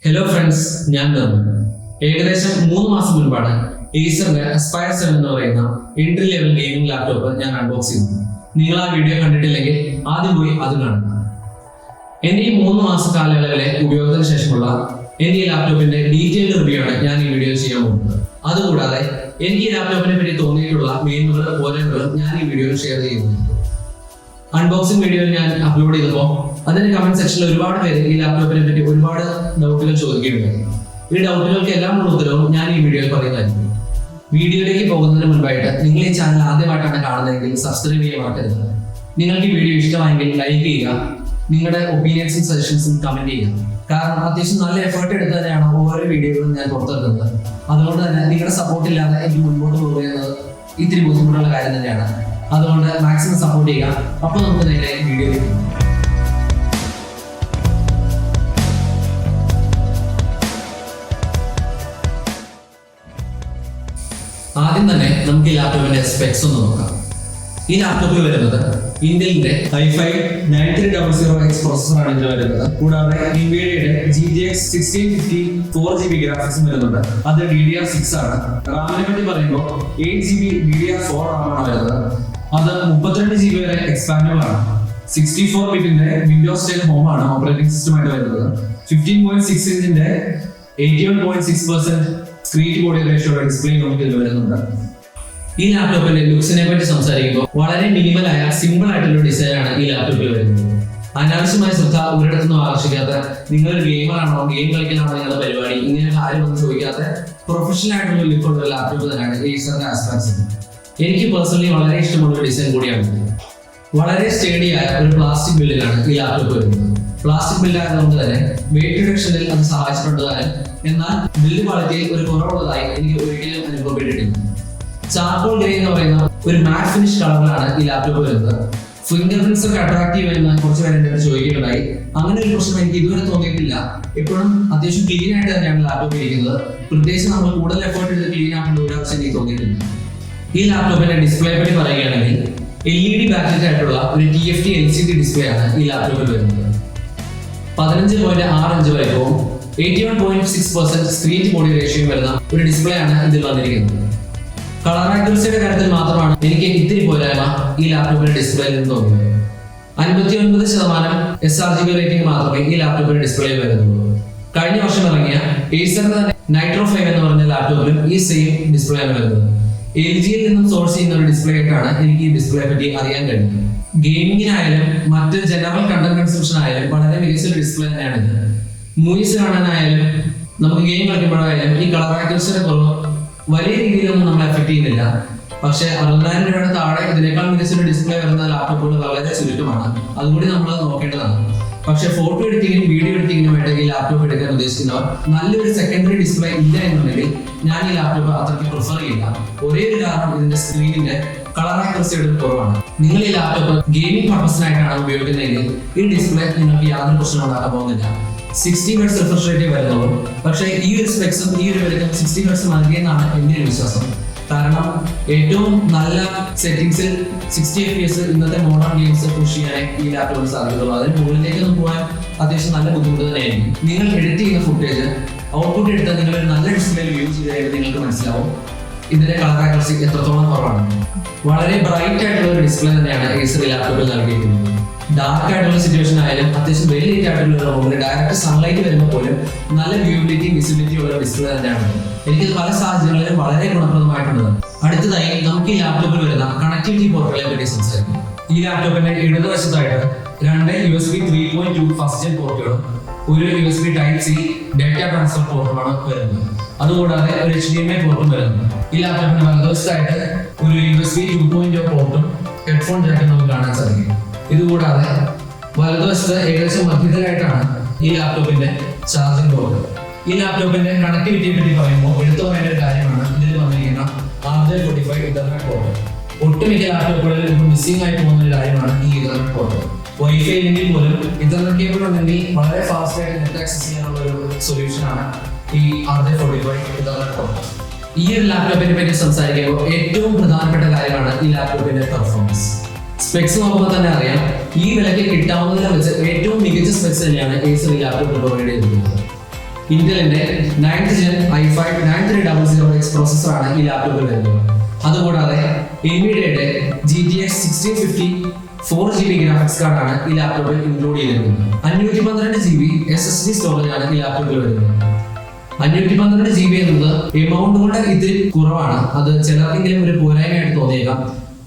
Hello friends, ഞാൻ ധർമ്മൻ. ഏകദേശം 3 മാസം മുൻപാണ് ഏസറിന്റെ അസ്പയർ 7 എന്ന് പറയുന്ന എൻട്രി ലെവൽ ഗെയിമിംഗ് ലാപ്ടോപ്പ് ഞാൻ അൺബോക്സ് ചെയ്തു. നിങ്ങൾ ആ വീഡിയോ കണ്ടിട്ടില്ലെങ്കിൽ ആദ്യം പോയി അത് കാണുക. എന്റെ ഈ 3 മാസ കാലയളവിലെ ഉപയോഗത്തിന് ശേഷമുള്ള എന്റെ ഈ ലാപ്ടോപ്പിന്റെ ഡീറ്റെയിൽഡ് റിവ്യൂ ആണ് ഞാൻ ഈ വീഡിയോ ചെയ്യാൻ പോകുന്നത്. അതുകൂടാതെ എനിക്ക് ഈ ലാപ്ടോപ്പിനെ പറ്റി തോന്നിയിട്ടുള്ള മെയിനുകളും പോരായ്മകളും ഞാൻ ഈ വീഡിയോയിൽ ഷെയർ ചെയ്യുന്നു. അൺബോക്സിംഗ് വീഡിയോ ഞാൻ അപ്ലോഡ് ചെയ്തപ്പോൾ അതിന്റെ കമന്റ് സെക്ഷനിൽ ഒരുപാട് പേര് ഈ ലാപ്ടോപ്പിനെ പറ്റി ഒരുപാട് ഡൗട്ടുകൾ ചോദിക്കുകയുണ്ടായി. ഈ ഡൗട്ടുകൾക്ക് എല്ലാമുള്ള ഉത്തരവും ഞാൻ ഈ വീഡിയോയിൽ പറയുന്നതായിരിക്കും. വീഡിയോയിലേക്ക് പോകുന്നതിന് മുൻപായിട്ട് നിങ്ങൾ ഈ ചാനൽ ആദ്യമായിട്ടാണ് കാണുന്നതെങ്കിൽ സബ്സ്ക്രൈബ് ചെയ്യാൻ മറക്കരുത്. നിങ്ങൾക്ക് ഈ വീഡിയോ ഇഷ്ടമായെങ്കിൽ ലൈക്ക് ചെയ്യുക, നിങ്ങളുടെ ഒപ്പീനിയൻസും സജഷൻസും കമന്റ് ചെയ്യുക. കാരണം അത്യാവശ്യം നല്ല എഫേർട്ട് എടുത്ത് തന്നെയാണ് ഓരോ വീഡിയോകളും ഞാൻ പുറത്തിറക്കുന്നത്. അതുകൊണ്ട് തന്നെ നിങ്ങളുടെ സപ്പോർട്ട് ഇല്ലാതെ എനിക്ക് മുൻപോട്ട് പോകുന്നത് ഇത്തിരി ബുദ്ധിമുട്ടുള്ള കാര്യം തന്നെയാണ്. അതുകൊണ്ട് മാക്സിമം സപ്പോർട്ട് ചെയ്യുക. അപ്പോൾ നമുക്ക് നേരെ വീഡിയോയിലേക്ക് പോകാം. ആദ്യം തന്നെ നമുക്ക് ഈ ലാപ്ടോപ്പിന്റെ സ്പെക്സ് ഒന്ന് നോക്കാം. ഈ ലാപ്ടോപ്പിൽ വരുന്നത് ഇന്റലിന്റെ i5 9300X പ്രോസസ്സറാണ് ഇതിൽ വരുന്നത്. കൂടാതെ NVIDIA GTX 1650 4GB ഗ്രാഫിക്സും വരുന്നുണ്ട്. അത് DDR6 ആണ്. റാമിനെ പറ്റി പറയുമ്പോൾ 8GB DDR4 റാമാണ് വരുന്നത്. അത് 32GB വരെ എക്സ്പാൻഡബിൾ ആണ്. 64 ബിറ്റിന്റെ വിൻഡോസ് 10 ഹോം ആണ് ഓപ്പറേറ്റിംഗ് സിസ്റ്റം ആയിട്ട് വരുന്നത്. 15.6 ഇഞ്ചിന്റെ 81.6% സ്ക്രീൻ ടു ബോഡി റേഷ്യോയുടെ ഡിസ്പ്ലേ നമുക്ക് ഇതിൽ വരുന്നുണ്ട്. ഈ ലാപ്ടോപ്പിന്റെ ലുക്സിനെ പറ്റി സംസാരിക്കുമ്പോൾ വളരെ മിനിമൽ ആയ സിമ്പിൾ ആയിട്ടുള്ള ഡിസൈൻ ആണ് ഈ ലാപ്ടോപ്പിൽ വരുന്നത്. അനാവശ്യമായ ശ്രദ്ധ ഒരിടത്തൊന്നും ആകർഷിക്കാത്ത, നിങ്ങൾ ഗെയിമർ ആണോ, ഗെയിം കളിക്കാനാണോ നിങ്ങളുടെ പരിപാടി, ഇങ്ങനെ കാര്യമൊന്നും ചോദിക്കാത്ത പ്രൊഫഷണൽ ആയിട്ടുള്ള ലുക്കുള്ള ലാപ്ടോപ്പ് തന്നെയാണ് ഏസറിന്റെ ആസ്പെക്ട് 7. എനിക്ക് പേഴ്സണലി വളരെ ഇഷ്ടമുള്ള ഒരു ഡിസൈൻ കൂടിയാണ്. വളരെ സ്റ്റേഡി ആയ ഒരു പ്ലാസ്റ്റിക് ബിൽഡിലാണ് ഈ ലാപ്ടോപ്പ് വരുന്നത്. പ്ലാസ്റ്റിക് ബിൽഡ് ആയതുകൊണ്ട് തന്നെ വെയിറ്റ് റിഡക്ഷനിൽ അത് സഹായിച്ചിട്ടുള്ളതായി, എന്നാൽ ബിൽഡ് ക്വാളിറ്റിയിൽ ഒരു കുറവുള്ളതായി എനിക്ക് ഒരിക്കലും അനുഭവപ്പെട്ടിട്ടില്ല. ചാർക്കോൾ ഗ്രേ എന്ന് പറയുന്ന ഒരു മാറ്റ് ഫിനിഷ് കളറിലാണ് ഈ ലാപ്ടോപ്പ് വരുന്നത്. ഫിംഗർ പ്രിന്റ്സ് ഒക്കെ അട്രാക്റ്റീവ് എന്ന് കുറച്ച് പേര് എന്റെ ചോദിക്കുകയുണ്ടായി. അങ്ങനെ ഒരു പ്രശ്നം എനിക്ക് ഇതുവരെ തോന്നിയിട്ടില്ല. എപ്പോഴും അത്യാവശ്യം ക്ലീൻ ആയിട്ട് തന്നെയാണ് ലാപ്ടോപ്പ് ഇരിക്കുന്നത്. പ്രത്യേകിച്ച് നമ്മൾ കൂടുതൽ എഫേർട്ട് എടുത്ത് ക്ലീൻ ആക്കേണ്ട ഒരു ആവശ്യം എനിക്ക് തോന്നിയിട്ടില്ല. ഈ ലാപ്ടോപ്പിന്റെ ഡിസ്പ്ലേ പറ്റി പറയുകയാണെങ്കിൽ LED ബാറ്ററി ആയിട്ടുള്ള ഒരു TFT LCD ഡിസ്പ്ലേ ആണ് ഈ ലാപ്ടോപ്പിൽ വരുന്നത്. 15.6 ഇഞ്ച് വലുപ്പവും 81.6% സ്ക്രീൻ ടു ബോഡി റേഷ്യോ വരുന്ന ഒരു ഡിസ്പ്ലേ ആണ് ഇതിൽ വന്നിരിക്കുന്നത്. കളർ ആക്യുറസിയുടെ കാര്യത്തിൽ മാത്രമാണ് എനിക്ക് ഇത്തിരി പോരായ്മ ഈ ലാപ്ടോപ്പിന്റെ ഡിസ്പ്ലേയിൽ നിന്ന് തോന്നിയത്. 59% sRGB റേറ്റിംഗ് മാത്രമേ ഈ ലാപ്ടോപ്പിന്റെ ഡിസ്പ്ലേയിൽ വരുന്നുള്ളൂ. കഴിഞ്ഞ വർഷം ഇറങ്ങിയ ഏസറിന്റെ തന്നെ നൈട്രോ 5 എന്ന് പറഞ്ഞ ലാപ്ടോപ്പിലും ഈ സെയിം ഡിസ്പ്ലേ ആണ് വരുന്നത്. LGയിൽ നിന്നും സോഴ്സ് ചെയ്യുന്ന ഒരു ഡിസ്പ്ലേ ആയിട്ടാണ് എനിക്ക് ഈ ഡിസ്പ്ലേ പറ്റി അറിയാൻ കഴിയുന്നത്. ഗെയിമിങ്ങിനായാലും മറ്റ് ജനറൽ കണ്ടന്റ് കൺസംപ്ഷൻ ആയാലും വളരെ മികച്ച ഒരു ഡിസ്പ്ലേ തന്നെയാണ് ഇത്. മൂവീസ് കാണാനായാലും നമുക്ക് ഗെയിം കളിക്കുമ്പോഴായാലും ഈ കളർ ആക്യുറസിയുടെ കുറവ് വലിയ രീതിയിലൊന്നും നമ്മളെ എഫക്ട് ചെയ്യുന്നില്ല. പക്ഷെ 60,000 രൂപയുടെ താഴെ ഇതിനേക്കാൾ മികച്ചൊരു ഡിസ്പ്ലേ വരുന്ന ലാപ്ടോപ്പുകൾ വളരെ ചുരുക്കമാണ്. അതുകൂടി നമ്മൾ നോക്കേണ്ടതാണ്. പക്ഷെ ഫോട്ടോ എഡിറ്റിങ്ങിനും വീഡിയോ എഡിറ്റിങ്ങിനുമായിട്ട് ഈ ലാപ്ടോപ്പ് എടുക്കാൻ ഉദ്ദേശിക്കുന്നവർ നല്ലൊരു സെക്കൻഡറി ഡിസ്പ്ലേ ഇല്ല എന്നുണ്ടെങ്കിൽ ഞാൻ ഈ ലാപ്ടോപ്പ് അത്രയ്ക്ക് പ്രിഫർ ചെയ്യില്ല. ഒരേ ഒരു കാരണം ഇതിന്റെ സ്ക്രീനിന്റെ കളർ ആക്യുറസിയുടെ കുറവാണ്. നിങ്ങൾ ഈ ലാപ്ടോപ്പ് ഗെയിമിംഗ് പർപ്പസിനായിട്ടാണ് ഉപയോഗിക്കുന്നതെങ്കിൽ ഈ ഡിസ്പ്ലേ നിങ്ങൾക്ക് യാതൊരു പ്രശ്നം ഉണ്ടാക്കാൻ പോകുന്നില്ല. 60 Hz റിഫ്രഷ് റേറ്റ് വരുന്നുള്ളൂ. പക്ഷേ ഈ ഒരു സ്പെക്സും ഈ ഒരു വിലക്കും 60 Hz നൽകിയെന്നാണ് എൻ്റെ ഒരു വിശ്വാസം. കാരണം ഏറ്റവും നല്ല സെറ്റിംഗ്സിൽ 60 FPS ഇന്നത്തെ മോഡേൺ ഗെയിംസ് പുഷ് ചെയ്യാനേ ഈ ലാപ്ടോപ്പിന് സാധിക്കുള്ളൂ. അതിന് മുകളിലേക്കൊന്നും പോകാൻ അത്യാവശ്യം നല്ല ബുദ്ധിമുട്ട് തന്നെയായിരിക്കും. നിങ്ങൾ എഡിറ്റ് ചെയ്യുന്ന ഫുട്ടേജ് ഔട്ട്പുട്ട് എടുത്താൽ നിങ്ങൾ ഒരു നല്ല ഡിസ്പ്ലേയിൽ യൂസ് ചെയ്താൽ നിങ്ങൾക്ക് മനസ്സിലാവും ഇതിന്റെ കളർ ആക്യുറസി എത്രത്തോളം കുറവാണ്. വളരെ ബ്രൈറ്റ് ആയിട്ടുള്ള ഒരു ഡിസ്പ്ലേ തന്നെയാണ് ഏസർ ലാപ്ടോപ്പിൽ നൽകിയിരിക്കുന്നത്. ഡാർക്ക് ആയിട്ടുള്ള സിറ്റുവേഷൻ ആയാലും അത്യാവശ്യം വെൽ ലൈറ്റ് ആയിട്ടുള്ള റൂമിൽ ഡയറക്റ്റ് സൺലൈറ്റ് വരുമ്പോൾ പോലും നല്ല വ്യൂബിലിറ്റി വിസിബിലിറ്റി ഉള്ള ഡിസ്പ്ലേ തന്നെയാണ്. എനിക്കത് പല സാഹചര്യങ്ങളിലും വളരെ ഗുണപ്രദമായിട്ടുള്ളത്. അടുത്തതായി നമുക്ക് ഈ ലാപ്ടോപ്പിൽ വരുന്ന കണക്ടിവിറ്റി പോർട്ടുകളെ പറ്റി സംസാരിക്കും. ഈ ലാപ്ടോപ്പിന്റെ ഇടതുവശത്തായിട്ട് 2 USB 3.2 ഫസ്റ്റ് ജെൻ പോർട്ടുകളും ഒരു USB Type-C ഡാറ്റ ട്രാൻസ്ഫർ പോർട്ടുമാണ് വരുന്നത്. അതുകൂടാതെ ഒരു HDMI പോർട്ടും വരുന്നു. ഈ ലാപ്ടോപ്പിന്റെ വലതുവശത്തായിട്ട് ഒരു USB 2.0 പോർട്ടും ഹെഡ്ഫോൺ ജാക്കും നമുക്ക് കാണാൻ സാധിക്കും. ഇതുകൂടാതെ വലതുവശത്ത് ഏകദേശം മധ്യത്തിലായിട്ടാണ് ഈ ലാപ്ടോപ്പിന്റെ ചാർജിംഗ് പോർട്ട്. ഈ ലാപ്ടോപ്പിന്റെ കണക്ടിവിറ്റിയെ പറ്റി പറയുമ്പോൾ എടുത്തു പറയേണ്ട ഒരു കാര്യമാണ് ഇതിൽ വന്നിരിക്കുന്ന RJ45 ഇന്റർനെറ്റ് പോർട്ട്. ഒട്ടുമിക്ക ലാപ്ടോപ്പുകളിൽ ഇപ്പോൾ മിസ്സിംഗ് ആയിട്ട് പോകുന്ന ഒരു കാര്യമാണ് ഈ ഇന്റർനെറ്റ് പോർട്ട്. വൈഫൈ ഇല്ലെങ്കിൽ പോലും ഇന്റർനെറ്റ് കേബിൾ ഉണ്ടെങ്കിൽ വളരെ ഫാസ്റ്റ് ആയിട്ട് നെറ്റ് ആക്സസ് ചെയ്യാനുള്ള ഒരു സൊല്യൂഷനാണ് ഈ RJ45 ഇന്റർനെറ്റ് പോർട്ട്. ഈ ഒരു ലാപ്ടോപ്പിനെ പറ്റി സംസാരിക്കുമ്പോൾ ഏറ്റവും പ്രധാനപ്പെട്ട കാര്യമാണ് ഈ ലാപ്ടോപ്പിന്റെ പെർഫോമൻസ്. സ്പെക്സ് നോക്കുമ്പോൾ തന്നെ അറിയാം, ഈ വിലയ്ക്ക് കിട്ടാവുന്നതിനെ വെച്ച് ഏറ്റവും മികച്ച സ്പെക്സ് തന്നെയാണ് ഏസർ ലാപ്ടോപ്പ് പ്രൊവൈഡ് ചെയ്തിരിക്കുന്നത്. ഇന്റലിന്റെ 9th Gen i5 9300X പ്രോസസ്സറാണ് ഈ ലാപ്ടോപ്പിൽ വരുന്നത്. അതുകൂടാതെ NVIDIAയുടെ GTX 1650 4GB ഗ്രാഫിക്സ് കാർഡാണ് ഈ ലാപ്ടോപ്പിൽ ഇൻക്ലൂഡ് ചെയ്തിരിക്കുന്നത്. 512GB SSD സ്റ്റോറേജ് ആണ് ഈ ലാപ്ടോപ്പിൽ വരുന്നത്. 512GB എന്നത് എമൗണ്ട് കൊണ്ട് ഇത്തിരി കുറവാണ്. അത് ചിലർക്കെങ്കിലും ഒരു പോരായ്മയായിട്ട് തോന്നിയേക്കാം.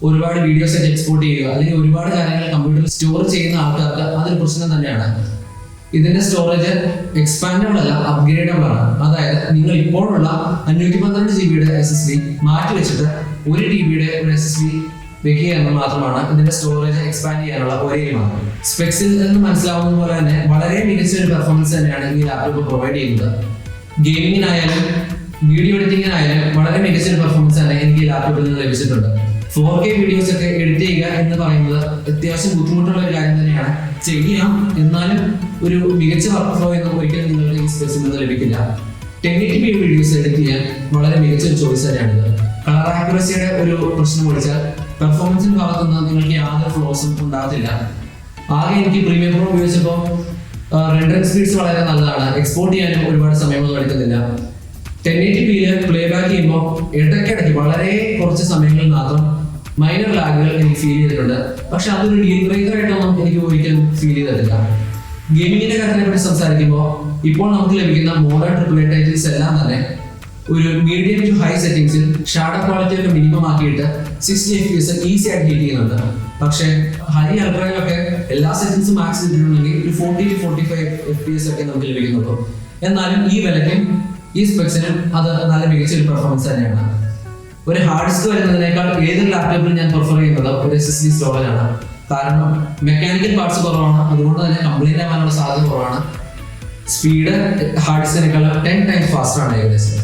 ഒരുപാട് വീഡിയോസ് ഒക്കെ എക്സ്പോർട്ട് ചെയ്യുക അല്ലെങ്കിൽ ഒരുപാട് കാര്യങ്ങൾ കമ്പ്യൂട്ടറിൽ സ്റ്റോർ ചെയ്യുന്ന ആൾക്കാർക്ക് അതൊരു പ്രശ്നം തന്നെയാണ്. ഇതിന്റെ സ്റ്റോറേജ് എക്സ്പാൻഡബിൾ അല്ല, അപ്ഗ്രേഡബിൾ ആണ്. അതായത് നിങ്ങൾ ഇപ്പോഴുള്ള 512GB SSD മാറ്റി വെച്ചിട്ട് 1TB ഒരു SSD വെക്കുക എന്ന് മാത്രമാണ് ഇതിന്റെ സ്റ്റോറേജ് എക്സ്പാൻഡ് ചെയ്യാനുള്ള ഒരേ മാർഗം. സ്പെക്സിൽ നിന്ന് മനസ്സിലാവുന്ന പോലെ തന്നെ വളരെ മികച്ച ഒരു പെർഫോമൻസ് തന്നെയാണ് ഈ ലാപ്ടോപ്പ് പ്രൊവൈഡ് ചെയ്യുന്നത്. ഗെയിമിങ്ങിനായാലും വീഡിയോ എഡിറ്റിങ്ങിനായാലും വളരെ മികച്ച ഒരു പെർഫോമൻസ് തന്നെ എനിക്ക് ഈ ലാപ്ടോപ്പിൽ നിന്ന് ലഭിച്ചിട്ടുണ്ട്. 4K വീഡിയോസ് ഒക്കെ എഡിറ്റ് ചെയ്യുക എന്ന് പറയുന്നത് അത്യാവശ്യം ബുദ്ധിമുട്ടുള്ള ഒരു കാര്യം തന്നെയാണ്. ചെയ്യാം, എന്നാലും ഒരു മികച്ച വർക്ക് ഫ്ലോ ഒന്നും ഒരിക്കലും നിങ്ങൾക്ക് ഈ സ്പെസിൽ നിന്ന് ലഭിക്കില്ല. 1080p വീഡിയോസ് എഡിറ്റ് ചെയ്യാൻ വളരെ മികച്ച ഒരു ചോയ്സ് തന്നെയാണിത്. കളർ ആക്യുറസിയുടെ ഒരു പ്രശ്നം ഒഴിച്ചാൽ പെർഫോമൻസിന് ഭാഗത്തുനിന്ന് നിങ്ങൾക്ക് യാതൊരു ഫ്ലോസും ഉണ്ടാകത്തില്ല. ആകെ എനിക്ക് പ്രീമിയം പ്രോ ഉപയോഗിച്ചപ്പോൾ റെൻഡറിംഗ് സ്പീഡ്സ് വളരെ നല്ലതാണ്. എക്സ്പോർട്ട് ചെയ്യാനും ഒരുപാട് സമയമൊന്നും എടുക്കുന്നില്ല. 1080p പ്ലേ ബാക്ക് ചെയ്യുമ്പോൾ ഇടയ്ക്കിടയ്ക്ക് വളരെ കുറച്ച് സമയങ്ങളിൽ മാത്രം മൈനർ ലാഗുകൾ എനിക്ക് ഫീൽ ചെയ്തിട്ടുണ്ട്. പക്ഷെ അതൊരു ഡീൽ ബ്രേക്കർ ആയിട്ടൊന്നും എനിക്ക് ഒരിക്കലും ഫീൽ ചെയ്തിട്ടില്ല. ഗെയിമിങ്ങിന്റെ കാര്യത്തിനെ പറ്റി സംസാരിക്കുമ്പോൾ ഇപ്പോൾ നമുക്ക് ലഭിക്കുന്ന മോഡേൺ AAA ടൈറ്റിൽസ് എല്ലാം തന്നെ ഒരു മീഡിയം ടു ഹൈ സെറ്റിംഗ്സിൽ ഷാഡോ ക്വാളിറ്റി ഒക്കെ മിനിമം ആക്കിയിട്ട് 60 FPS ഈസി ആയിട്ട് ഹീറ്റ് ചെയ്യുന്നുണ്ട്. പക്ഷേ ഹൈ അൾട്രയിലൊക്കെ എല്ലാ സെറ്റിംഗ്സും മാക്സ് ചെയ്തിട്ടുണ്ടെങ്കിൽ ഒരു 40 to 45 FPS ഒക്കെ നമുക്ക് ലഭിക്കുന്നുള്ളൂ. എന്നാലും ഈ വിലയ്ക്കും ഈ സ്പെക്സിനും അത് നല്ല മികച്ച ഒരു പെർഫോമൻസ് തന്നെയാണ്. ഒരു ഹാർഡ് ഡിസ്ക് വരുന്നതിനേക്കാൾ ഏതൊരു ലാപ്ടോപ്പിൽ ഞാൻ പ്രിഫർ ചെയ്യുന്നത് ഒരു SSD സ്റ്റോറേജ് ആണ്. കാരണം മെക്കാനിക്കൽ പാർട്സ് കുറവാണ്, അതുകൊണ്ട് തന്നെ കംപ്ലൈന്റ് ആവാനുള്ള സാധ്യത കുറവാണ്. സ്പീഡ് ഹാർഡ് ഡിസ്കിനേക്കാൾ 10 times ഫാസ്റ്റർ ആണ്. ഏകദേശം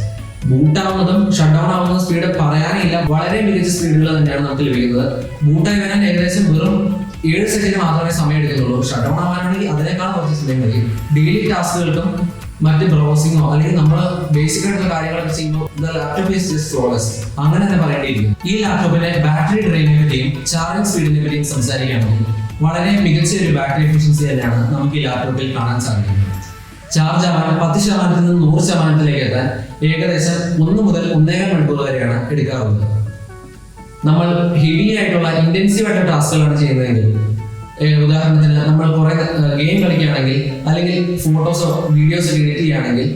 ബൂട്ട് ആവുന്നതും ഷട്ട് ഡൗൺ ആവുന്ന സ്പീഡ് പറയാനില്ല, വളരെ മികച്ച സ്പീഡുകൾ തന്നെയാണ് നമുക്ക് ലഭിക്കുന്നത്. ബൂട്ടായി വരാൻ ഏകദേശം വെറും 7 സെക്കൻഡ് മാത്രമേ സമയം എടുക്കുന്നുള്ളൂ. ഷട്ട് ഡൗൺ ആവാനാണെങ്കിൽ അതിനേക്കാൾ കുറച്ച് സമയം മതി. ഡെയിലി ടാസ്കുകൾക്കും മറ്റ് ബ്രൗസിങ്ങോ അല്ലെങ്കിൽ നമ്മൾ ബേസിക് ആയിട്ടുള്ള കാര്യങ്ങളൊക്കെ ചെയ്യുമ്പോൾ ലാപ്ടോപ്പ് ഈസ് ജസ്റ്റ് ഫ്ലോലെസ് അങ്ങനെ തന്നെ പറയേണ്ടിയിരിക്കും. ഈ ലാപ്ടോപ്പിന്റെ ബാറ്ററി ഡ്രെയിനിനെ പറ്റിയും ചാർജിംഗ് സ്പീഡിനെ പറ്റിയും സംസാരിക്കുകയാണെങ്കിൽ വളരെ മികച്ച ഒരു ബാറ്ററി എഫിഷ്യൻസി തന്നെയാണ് നമുക്ക് ഈ ലാപ്ടോപ്പിൽ കാണാൻ സാധിക്കുന്നത്. ചാർജ് ആവാൻ 10% നിന്ന് 100% എത്താൻ ഏകദേശം 1 മുതൽ 1.5 മണിക്കൂർ വരെയാണ് എടുക്കാറുള്ളത്. നമ്മൾ ഹെവി ആയിട്ടുള്ള ഇന്റൻസീവ് ആയിട്ടുള്ള ടാസ്കുകളാണ് ചെയ്യുന്നതെങ്കിൽ, ഉദാഹരണത്തിന് നമ്മൾ കുറെ ഗെയിം കളിക്കുകയാണെങ്കിൽ അല്ലെങ്കിൽ ഫോട്ടോസോ വീഡിയോസോ എഡിറ്റ് ചെയ്യുകയാണെങ്കിൽ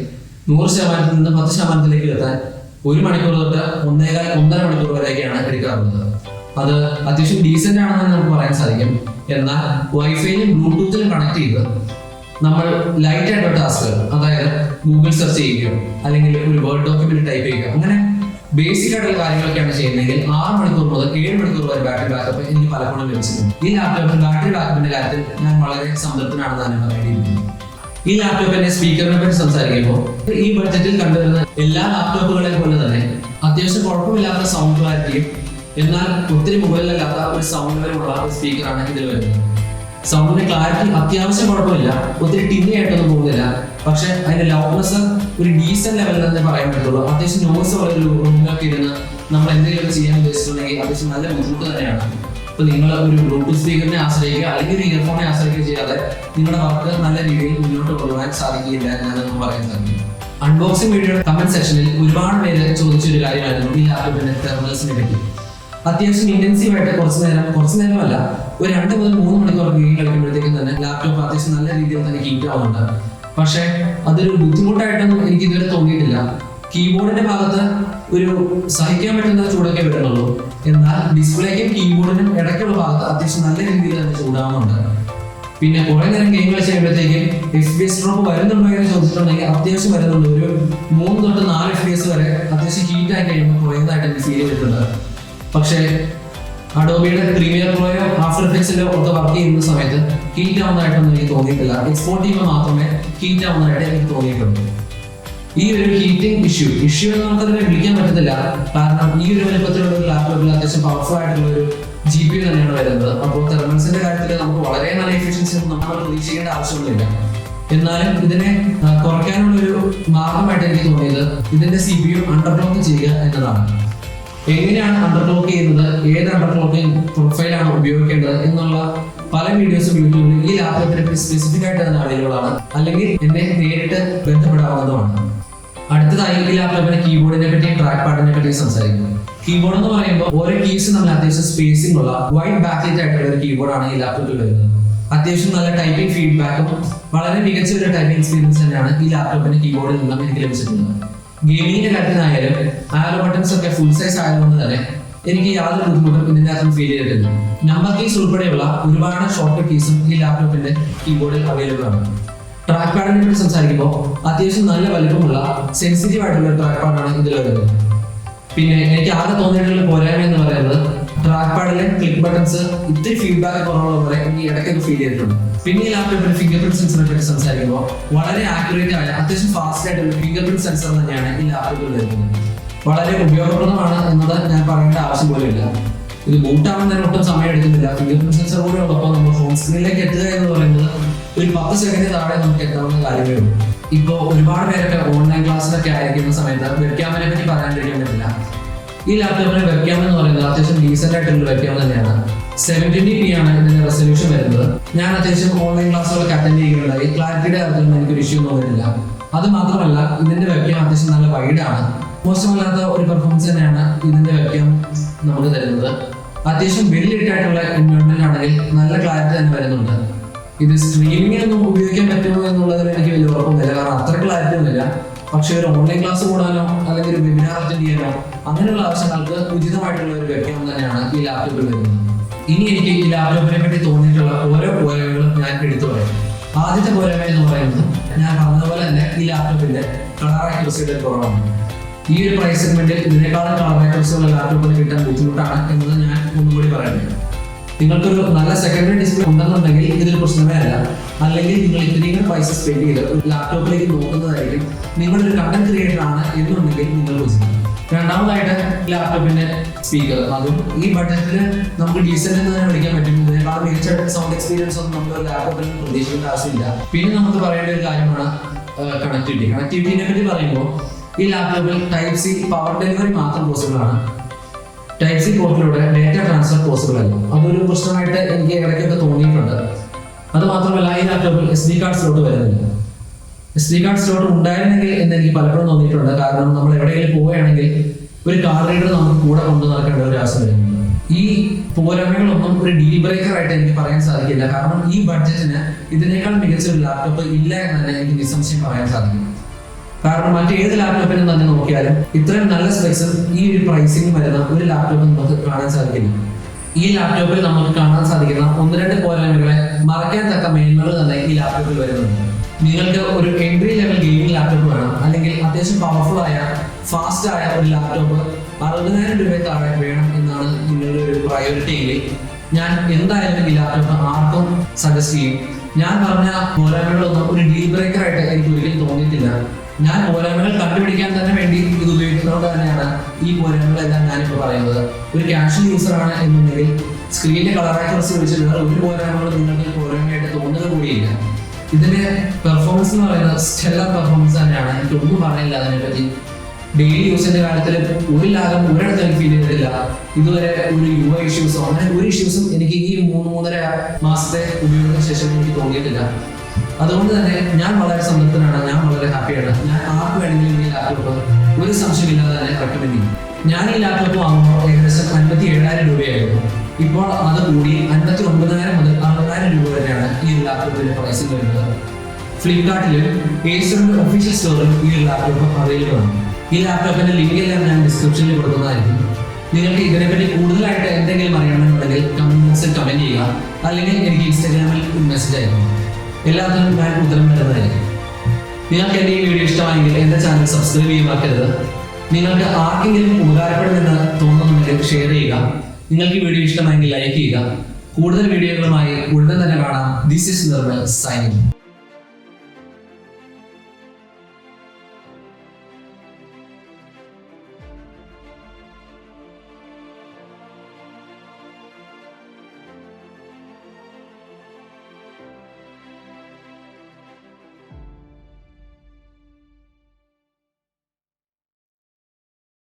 100% നിന്ന് 10% എത്താൻ 1 മണിക്കൂർ തൊട്ട് 1.5 മണിക്കൂർ വരെയൊക്കെയാണ് എടുക്കാറുള്ളത്. അത് അത്യാവശ്യം ഡീസന്റ് ആണെന്ന് നമുക്ക് പറയാൻ സാധിക്കും. എന്നാൽ വൈഫൈയിലും ബ്ലൂടൂത്തിലും കണക്ട് ചെയ്ത് നമ്മൾ ലൈറ്റ് ആയിട്ടുള്ള ടാസ്കുകൾ, അതായത് ഗൂഗിൾ സെർച്ച് ചെയ്യുകയോ അല്ലെങ്കിൽ ഒരു വേർഡ് ഡോക്യുമെന്റ് ടൈപ്പ് ചെയ്യുക, അങ്ങനെ ബേസിക് ആയിട്ടുള്ള കാര്യങ്ങളൊക്കെയാണ് ചെയ്യുന്നതെങ്കിൽ 6 മണിക്കൂർ മുതൽ 7 മണിക്കൂർ വരെ ബാറ്ററി ബാക്കപ്പ് എനിക്ക് പലപ്പോഴും ലഭിച്ചിട്ടുണ്ട്. ഈ ലാപ്ടോപ്പിൽ ബാറ്ററി ബാക്കപ്പിന്റെ കാര്യത്തിൽ ഞാൻ വളരെ സംതൃപ്തനാണെന്ന് തന്നെ പറയേണ്ടിയിരിക്കുന്നു. ഈ ലാപ്ടോപ്പിന്റെ സ്പീക്കറിനെ പറ്റി സംസാരിക്കുമ്പോൾ ഈ ബഡ്ജറ്റിൽ കണ്ടുവരുന്ന എല്ലാ ലാപ്ടോപ്പുകളെ പോലെ തന്നെ അത്യാവശ്യം കുഴപ്പമില്ലാത്ത സൗണ്ട് ക്ലാരിറ്റിയും എന്നാൽ ഒത്തിരി മുകളിലല്ലാത്ത ഒരു സൗണ്ട് വരെയുള്ള ഒരു സ്പീക്കറാണ് ഇതിൽ വരുന്നത്. സൗണ്ടിന്റെ ക്ലാരിറ്റി അത്യാവശ്യം കുഴപ്പമില്ല, ഒത്തിരി ടിന്നി ആയിട്ടൊന്നും പോകുന്നില്ല. പക്ഷെ അതിന്റെ ലൗഡ്നെസ് ഒരു ഡീസന്റ് ലെവലിൽ തന്നെ പറയാൻ പറ്റുള്ളൂ. അത്യാവശ്യം നോയ്സ് ഉള്ള ഒരു റൂമിലൊക്കെ ഇരുന്ന് നമ്മൾ എന്തെങ്കിലും ചെയ്യാൻ ഉദ്ദേശിച്ചിട്ടുണ്ടെങ്കിൽ അത്യാവശ്യം നല്ല ബുദ്ധിമുട്ട് തന്നെയാണ്. ഇപ്പൊ നിങ്ങൾ ഒരു ബ്ലൂടൂത്ത് സ്പീക്കറിനെ ആശ്രയിക്കുക അല്ലെങ്കിൽ ഒരു ഇയർഫോണെ ആശ്രയിക്കുക ചെയ്യാതെ നിങ്ങളുടെ വർക്ക് നല്ല രീതിയിൽ മുന്നോട്ട് കൊണ്ടുപോകാൻ സാധിക്കില്ല എന്നൊന്നും പറയാൻ സാധിക്കും. അൺബോക്സിംഗ് വീഡിയോയുടെ കമന്റ് സെക്ഷനിൽ ഒരുപാട് പേര് ചോദിച്ചൊരു കാര്യമായിരുന്നു ഈ ലാപ്ടോപ്പിന്റെ തെർമൽസിനെ പറ്റി. അത്യാവശ്യം ഇന്റൻസീവ് ആയിട്ട് കുറച്ച് നേരമല്ല, ഒരു 2 മുതൽ 3 മണിക്കൂർ ഗെയിം കളിക്കുമ്പോഴത്തേക്കും തന്നെ ലാപ്ടോപ്പ് അത്യാവശ്യം നല്ല രീതിയിൽ തന്നെ ഹീറ്റ് ആവുന്നുണ്ട്. പക്ഷെ അതൊരു ബുദ്ധിമുട്ടായിട്ടൊന്നും എനിക്ക് ഇതുവരെ തോന്നിയിട്ടില്ല. കീബോർഡിന്റെ ഭാഗത്ത് ഒരു സഹിക്കാൻ പറ്റുന്ന ചൂടൊക്കെ വരുന്നുള്ളൂ. എന്നാൽ ഡിസ്പ്ലേക്കും കീബോർഡിനും ഇടയ്ക്കുള്ള ഭാഗത്ത് അത്യാവശ്യം നല്ല രീതിയിൽ തന്നെ ചൂടാവുന്നുണ്ട്. പിന്നെ കുറെ നേരം ഗെയിം കളിച്ച് കഴിയുമ്പോഴത്തേക്കും FPS ഡ്രോപ്പ് വരുന്നുണ്ടോ എന്ന് ചോദിച്ചിട്ടുണ്ടെങ്കിൽ അത്യാവശ്യം വരുന്നുണ്ട്. ഒരു 3 തൊട്ട് 4 FPS വരെ അത്യാവശ്യം ഹീറ്റ് ആയി കഴിയുമ്പോൾ കുറയുന്നതായിട്ട് എനിക്ക് ഫീൽ ചെയ്തിട്ടുണ്ട്. പക്ഷേ അഡോബിയുടെ പ്രീമിയർ പ്രോയോ ആഫ്റ്റർ എഫക്ട്സിലോ ഒക്കെ വർക്ക് ചെയ്യുന്ന സമയത്ത് ഹീറ്റ് ആവുന്നതായിട്ടൊന്നും എനിക്ക് തോന്നിയിട്ടില്ല. എക്സ്പോർട്ട് ചെയ്യുമ്പോൾ മാത്രമേ ഹീറ്റ് ആവുന്നതായിട്ട് എനിക്ക് തോന്നിയിട്ടുണ്ട്. ഈ ഒരു ഹീറ്റിംഗ് ഇഷ്യൂ എന്ന് നമുക്കതിനെ വിളിക്കാൻ പറ്റത്തില്ല. കാരണം ഈ ഒരു വലുപ്പത്തിലുള്ള ഒരു ലാപ്ടോപ്പിൽ അത്യാവശ്യം പവർഫുൾ ആയിട്ടുള്ള ഒരു GPU തന്നെയാണ് വരുന്നത്. അപ്പോൾ തെർമൽസിന്റെ കാര്യത്തിൽ നമുക്ക് വളരെ നല്ല എഫിഷ്യൻസി ഒന്നും നമ്മൾ പ്രതീക്ഷിക്കേണ്ട ആവശ്യമൊന്നുമില്ല. എന്നാലും ഇതിനെ കുറയ്ക്കാനുള്ള ഒരു മാർഗമായിട്ട് എനിക്ക് തോന്നിയത് ഇതിന്റെ CPU അണ്ടർക്ലോക്ക് ചെയ്യുക എന്നതാണ്. എങ്ങനെയാണ് അണ്ടർക്ലോക്ക് ചെയ്യുന്നത്, ഏത് അണ്ടർക്ലോക്കിംഗ് പ്രൊഫൈലാണ് ഉപയോഗിക്കേണ്ടത് എന്നുള്ള പല വീഡിയോസും യൂട്യൂബിൽ ഈ ലാപ്ടോപ്പിനെ പറ്റി സ്പെസിഫിക് ആയിട്ട് തന്നെ അവൈലബിൾ ആണ്, അല്ലെങ്കിൽ എന്നെ നേരിട്ട് ബന്ധപ്പെടാവുന്നതുമാണ്. അടുത്തതായി ഈ ലാപ്ടോപ്പിന്റെ കീബോർഡിനെ പറ്റിയും ട്രാക്ക് പാഡിനെ പറ്റിയും സംസാരിക്കുന്നു. കീബോർഡ് എന്ന് പറയുമ്പോൾ ഓരോ കീസ് നമ്മൾ അത്യാവശ്യം സ്പേസിംഗ് ഉള്ള വൈഡ് ബാക്ക്ലൈറ്റ് ആയിട്ടുള്ള ഒരു കീബോർഡാണ് ഈ ലാപ്ടോപ്പിൽ വരുന്നത്. അത്യാവശ്യം നല്ല ടൈപ്പിംഗ് ഫീഡ്ബാക്കും വളരെ മികച്ച ഒരു ടൈപ്പിംഗ് എക്സ്പീരിയൻസ് തന്നെയാണ് ഈ ലാപ്ടോപ്പിന്റെ കീബോർഡിൽ നിന്നും എനിക്ക് ലഭിച്ചിട്ടുള്ളത്. ഗെയിമിങ്ങിന്റെ കാര്യത്തിനായാലും ആരോ ബട്ടൺസ് ഒക്കെ ഫുൾ സൈസ് ആയതുകൊണ്ട് തന്നെ എനിക്ക് യാതൊരു ബുദ്ധിമുട്ടും ഇതിന്റെ അകത്ത് ഫീൽ ചെയ്തിട്ടില്ല. നമ്പർ കീസ് ഉൾപ്പെടെയുള്ള ഒരുപാട് ഷോർട്ട് കീസും ഈ ലാപ്ടോപ്പിന്റെ കീബോർഡിൽ അവൈലബിൾ ആണ്. ട്രാക്ക് പാഡിനെ പറ്റി സംസാരിക്കുമ്പോൾ അത്യാവശ്യം നല്ല വലുപ്പമുള്ള സെൻസിറ്റീവ് ആയിട്ടുള്ള ട്രാക്ക് പാഡാണ് ഇതിൽ വരുന്നത്. പിന്നെ എനിക്ക് ആകെ തോന്നിയിട്ടുള്ള പോരായ്മ എന്ന് പറയുന്നത് ട്രാക്ക് പാഡിലെ ക്ലിക്ക് ബട്ടൺസ് ഇത്തിരി ഫീഡ്ബാക്ക് കുറവുള്ള പോലെ എനിക്ക് ഇടയ്ക്കൊക്കെ ഫീൽ ചെയ്തിട്ടുണ്ട്. പിന്നെ ഈ ലാപ്ടോപ്പിൽ ഫിംഗർ പ്രിന്റ് സെൻസറിനെ പറ്റി സംസാരിക്കുമ്പോൾ വളരെ ആക്യുറേറ്റ് ആയ അത്യാവശ്യം ഫാസ്റ്റ് ആയിട്ടുള്ള ഫിംഗർ പ്രിന്റ് സെൻസർ തന്നെയാണ് ഈ ലാപ്ടോപ്പിൽ വരുന്നത്. വളരെ ഉപയോഗപ്രദമാണ് എന്നത് ഞാൻ പറയേണ്ട ആവശ്യം പോലുമില്ല. ഇത് ബൂട്ട് ആവാൻ തന്നെ ഒട്ടും സമയം എടുക്കുന്നില്ല. ഫിംഗർ പ്രിന്റ് സെൻസർ കൂടെ ഉള്ളപ്പോൾ നമ്മൾ ഹോം സ്ക്രീനിലേക്ക് എത്തുക എന്ന് പറയുന്നത് ഒരു 10 സെക്കൻഡ് താഴെ നമുക്ക് എത്താവുന്ന കാര്യമേ ഉള്ളൂ. ഇപ്പോൾ ഒരുപാട് പേരൊക്കെ ഓൺലൈൻ ക്ലാസ്സിലൊക്കെ ആയിരിക്കുന്ന സമയത്ത് വെബ്കാമിനെ പറ്റി പറയാണ്ടിരിക്കാൻ പറ്റില്ല. ഈ ലാപ്ടോപ്പിന് വെബ്കാം എന്ന് പറയുന്നത് അത്യാവശ്യം ഡീസന്റ് ആയിട്ടുള്ള വെബ്കാം തന്നെയാണ്. 720p ആണ് ഇതിന്റെ റെസൊല്യൂഷൻ വരുന്നത്. ഞാൻ അത്യാവശ്യം ഓൺലൈൻ ക്ലാസ്സുകളൊക്കെ അറ്റൻഡ് ചെയ്യുകയുണ്ടായി. ക്ലാരിറ്റിയുടെ കാര്യത്തിലൊന്നും എനിക്കൊരു ഇഷ്യൂ തോന്നിയിട്ടില്ല. അത് മാത്രമല്ല ഇതിന്റെ വെബ്കാം അത്യാവശ്യം നല്ല വൈഡാണ്. മോശമല്ലാത്ത ഒരു പെർഫോമൻസ് തന്നെയാണ് ഇതിന്റെ വെബ്കാം നമുക്ക് തരുന്നത്. അത്യാവശ്യം വെല്ലിട്ടായിട്ടുള്ള എൻവയോൺമെന്റ് ആണെങ്കിൽ നല്ല ക്ലാരിറ്റി തന്നെ വരുന്നുണ്ട്. ഇത് സ്ട്രീമിംഗ് ഒന്നും ഉപയോഗിക്കാൻ പറ്റുമോ എന്നുള്ളതിൽ എനിക്ക് വലിയ ഉറപ്പൊന്നുമില്ല, കാരണം അത്ര ക്ലാരിറ്റി ഒന്നുമില്ല. പക്ഷേ ഒരു ഓൺലൈൻ ക്ലാസ് കൂടാനോ അല്ലെങ്കിൽ ഒരു വെബിനാർ അറ്റൻഡ് ചെയ്യാനോ അങ്ങനെയുള്ള ആവശ്യങ്ങൾക്ക് ഉചിതമായിട്ടുള്ള ഒരു വെബ്കാം തന്നെയാണ് ഈ ലാപ്ടോപ്പിൽ വരുന്നത്. ഇനി എനിക്ക് ഈ ലാപ്ടോപ്പിനെ പറ്റി തോന്നിയിട്ടുള്ള ഓരോ പോരായ്മകളും ഞാൻ എടുത്തു പറയാം. ആദ്യത്തെ പോരായ്മ എന്ന് പറയുന്നത് ഞാൻ പറഞ്ഞതുപോലെ തന്നെ ഈ ലാപ്ടോപ്പിന്റെ കളർ ആക്യുറസിയുടെ കുറവാണ്. ഈ ഒരു പ്രൈസ് സെഗ്മെന്റിൽ ഇതിനേക്കാളും കളർ ആക്യുറസിയുള്ള ലാപ്ടോപ്പിന് കിട്ടാൻ ബുദ്ധിമുട്ടാണ് എന്നത് ഞാൻ ഒന്നുകൂടി പറയുന്നത്. നിങ്ങൾക്കൊരു നല്ല സെക്കൻഡറി ഡിസ്പ്ലേ ഉണ്ടെന്നുണ്ടെങ്കിൽ ഇതിൽ പ്രശ്നമേ അല്ല. അല്ലെങ്കിൽ നിങ്ങൾ ഇത്രയും പൈസ സ്പെൻഡ് ചെയ്ത് ഒരു ലാപ്ടോപ്പിലേക്ക് നോക്കുന്നതായിരിക്കും നിങ്ങളൊരു കണ്ടന്റ് ക്രിയേറ്റർ ആണ് എന്നുണ്ടെങ്കിൽ നിങ്ങൾ ഉചിതം. രണ്ടാമതായിട്ട് ലാപ്ടോപ്പിന്റെ സ്പീക്കർ, അതും ഈ ബഡ്ജറ്റിൽ നമുക്ക് ഡീസന്റ് എന്ന് തന്നെ വിളിക്കാൻ പറ്റും. ഇതിനേക്കാൾ മികച്ച സൗണ്ട് എക്സ്പീരിയൻസ് ഒന്നും നമുക്ക് ലാപ്ടോപ്പിൽ പ്രതീക്ഷിക്കേണ്ട ആവശ്യമില്ല. പിന്നെ നമുക്ക് പറയേണ്ട ഒരു കാര്യമാണ് കണക്ടിവിറ്റി. കണക്ടിവിറ്റിനെ പറ്റി പറയുമ്പോൾ ഈ ലാപ്ടോപ്പിൽ ടൈപ്പ് സി പവർ ഡെലിവറി മാത്രം പോസിബിൾ ആണ്. ടൈപ്പ് സി പോർട്ടിലൂടെ ഡേറ്റ ട്രാൻസ്ഫർ പോസിബിൾ അല്ല. അതൊരു പ്രശ്നമായിട്ട് എനിക്ക് ഇടയ്ക്കൊക്കെ തോന്നിയിട്ടുണ്ട്. അത് മാത്രമല്ല ഈ ലാപ്ടോപ്പിൽ SD കാർഡ് സ്ലോട്ട് വരുന്നില്ല. SD കാർഡ് സ്ലോട്ട് ഉണ്ടായിരുന്നെങ്കിൽ എന്ന് എനിക്ക് പലപ്പോഴും തോന്നിയിട്ടുണ്ട്. കാരണം നമ്മൾ എവിടെയെങ്കിലും പോവുകയാണെങ്കിൽ ഒരു കാർഡ് റീഡർ നമുക്ക് കൂടെ കൊണ്ടു നടക്കേണ്ട ഒരു ആവശ്യം വരുന്നുണ്ട്. ഈ പോരായ്മകളൊന്നും ഒരു ഡീൽ ബ്രേക്കർ ആയിട്ട് എനിക്ക് പറയാൻ സാധിക്കില്ല. കാരണം ഈ ബഡ്ജറ്റിന് ഇതിനേക്കാൾ മികച്ച ഒരു ലാപ്ടോപ്പ് ഇല്ല എന്ന് തന്നെ എനിക്ക് നിസ്സംശയം പറയാൻ സാധിക്കും. കാരണം മറ്റേത് ലാപ്ടോപ്പിനും തന്നെ നോക്കിയാലും ഇത്രയും നല്ല സ്പെക്സും ഈ ഒരു പ്രൈസിംഗ് വരുന്ന ഒരു ലാപ്ടോപ്പ് നമുക്ക് കാണാൻ സാധിക്കില്ല. ഈ ലാപ്ടോപ്പിൽ നമുക്ക് കാണാൻ സാധിക്കുന്ന 1-2 പോരായ്മകളെ മറക്കാൻ തക്ക മേന്മകൾ തന്നെ ഈ ലാപ്ടോപ്പിൽ വരുന്നുണ്ട്. നിങ്ങൾക്ക് ഒരു എൻട്രി ലെവൽ ഗെയിമിംഗ് ലാപ്ടോപ്പ് വേണം, അല്ലെങ്കിൽ അത്യാവശ്യം പവർഫുൾ ആയ ഫാസ്റ്റ് ആയ ഒരു ലാപ്ടോപ്പ് 60,000 രൂപ താഴെ വേണം എന്നാണ് നിങ്ങളുടെ ഒരു പ്രയോറിറ്റി എങ്കിൽ ഞാൻ എന്തായാലും ഈ ലാപ്ടോപ്പ് ആർക്കും സജസ്റ്റ് ചെയ്യും. ഞാൻ പറഞ്ഞ പോരായ്മകളൊന്നും ഒരു ഡീൽ ബ്രേക്കർ ആയിട്ട് എനിക്ക് ഒരിക്കലും തോന്നിയിട്ടില്ല. ഞാൻ പോരായ്മകൾ കണ്ടുപിടിക്കാൻ തന്നെ വേണ്ടി ഇത് ഉപയോഗിക്കുന്നതുകൊണ്ട് തന്നെയാണ് ഈ പോരായ്മകളെല്ലാം ഞാനിപ്പോൾ പറയുന്നത്. ഒരു കാഷ്വൽ യൂസർ ആണ് എന്നുണ്ടെങ്കിൽ സ്ക്രീനിന്റെ കളർ ആക്യുറസി വെച്ചിട്ടുള്ള ഒരു പോരായ്മകളും നിങ്ങൾക്ക് പോരായ്മയായിട്ട് തോന്നുക കൂടിയില്ല. ഇതിന്റെ പെർഫോമൻസ് എന്ന് പറയുന്നത് സ്റ്റെല്ലർ പെർഫോമൻസ് തന്നെയാണ്. എനിക്ക് ഒന്നും പറയാനില്ല അതിനെപ്പറ്റി. ഡെയിലി യൂസിന്റെ കാര്യത്തിൽ ഒരു ലാഗം ഒരിടത്ത് എനിക്ക് ഫീൽ ചെയ്തിട്ടില്ല. ഇതുവരെ ഒരു UI ഇഷ്യൂസോ അങ്ങനെ ഒരു ഇഷ്യൂസും എനിക്ക് ഈ 3-3.5 മാസത്തെ ഉപയോഗത്തിന് ശേഷം എനിക്ക് തോന്നിയിട്ടില്ല. അതുകൊണ്ട് തന്നെ ഞാൻ വളരെ സംതൃപ്തനാണ്, ഞാൻ വളരെ ഹാപ്പിയാണ്. ഞാൻ ആർക്ക് വേണമെങ്കിലും ഈ ലാപ്ടോപ്പ് ഒരു സംശയമില്ലാതെ തന്നെ റെക്കമെൻഡ് ചെയ്യും. ഞാൻ ഈ ലാപ്ടോപ്പ് വാങ്ങുമ്പോൾ ഏകദേശം 57,000 രൂപയായിരുന്നു. ഇപ്പോൾ അത് കൂടി 59,000 മുതൽ 60,000 രൂപ വരെയാണ് ഈ ഒരു ലാപ്ടോപ്പിന്റെ പ്രൈസിംഗ് വരുന്നത്. ഫ്ലിപ്കാർട്ടിലും ഏസറിന്റെ ഒഫീഷ്യൽ സ്റ്റോറിലും ഈ ഒരു ലാപ്ടോപ്പ് അവൈലബിൾ ആണ്. ഈ ലാപ്ടോപ്പിന്റെ ലിങ്ക് എല്ലാം ഞാൻ ഡിസ്ക്രിപ്ഷനിൽ കൊടുക്കുന്നതായിരിക്കും. നിങ്ങൾക്ക് ഇതിനെപ്പറ്റി കൂടുതലായിട്ട് എന്തെങ്കിലും അറിയണമെന്നുണ്ടെങ്കിൽ കമന്റ് ബോക്സിൽ കമന്റ് ചെയ്യുക, അല്ലെങ്കിൽ എനിക്ക് ഇൻസ്റ്റാഗ്രാമിൽ മെസ്സേജ് അയക്കുക. എല്ലാത്തിനും ഞാൻ ഉത്തരം തരുന്നതായിരിക്കും. നിങ്ങൾക്ക് എൻ്റെ ഈ വീഡിയോ ഇഷ്ടമായെങ്കിൽ എൻ്റെ ചാനൽ സബ്സ്ക്രൈബ് ചെയ്യാൻ മറക്കരുത്. നിങ്ങൾക്ക് ആർക്കെങ്കിലും ഉപകാരപ്പെടുമെന്ന് തോന്നുന്നുണ്ടെങ്കിൽ ഷെയർ ചെയ്യുക. നിങ്ങൾക്ക് ഈ വീഡിയോ ഇഷ്ടമായെങ്കിൽ ലൈക്ക് ചെയ്യുക. കൂടുതൽ വീഡിയോകളുമായി ഉടൻ തന്നെ കാണാം. This is Nirmal signing.